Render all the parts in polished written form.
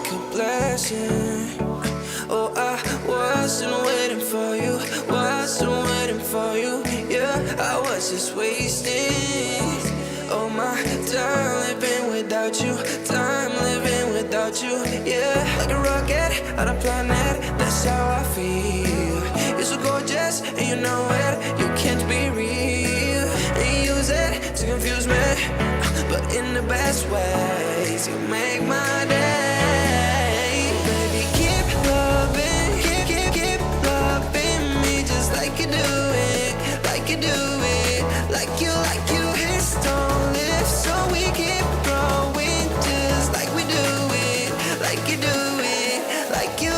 like a blessing. Oh, I wasn't waiting for you, wasn't waiting for you. Yeah, I was just wasting all my time living without you, time living without you. Yeah, like a rocket on a planet, that's how I feel. You're so gorgeous and you know it, you can't be real. And you use it to confuse me, but in the best ways. You make my day. Baby, keep loving, keep loving me just like you do it, like you do it, like you hits don't lift, so we keep growing just like we do it, like you do it, like you.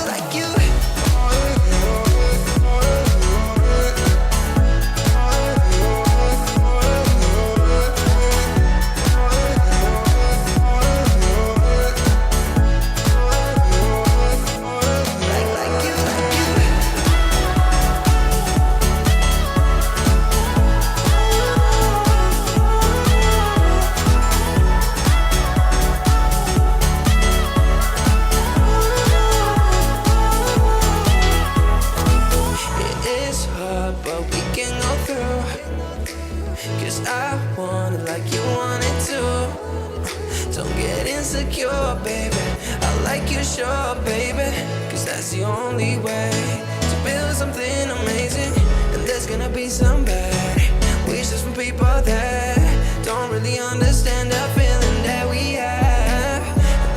Insecure, baby, I like you, sure, baby, cause that's the only way to build something amazing. And there's gonna be some bad wishes from people that don't really understand the feeling that we have.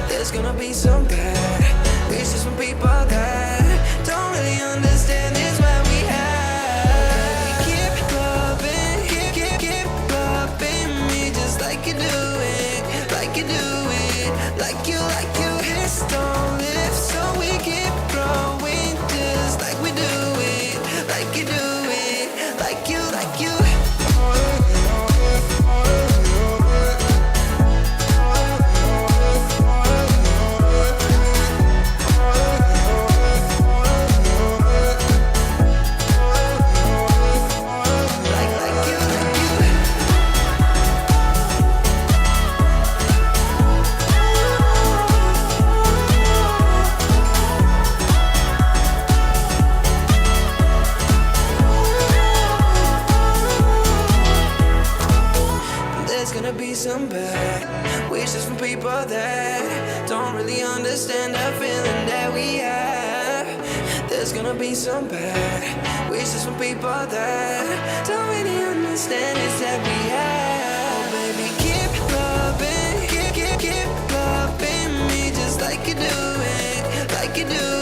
There's gonna be some bad wishes from people that don't really understand this what we have. Keep loving, keep loving me just like you do it, like you do it. Like you hits don't lift, so we keep growing just like we do it, like you do it, like you. Some bad wishes from people that don't really understand the feeling that we have. There's gonna be some bad wishes from people that don't really understand it's that we have. Oh, baby, keep loving, keep loving me just like you do it, like you do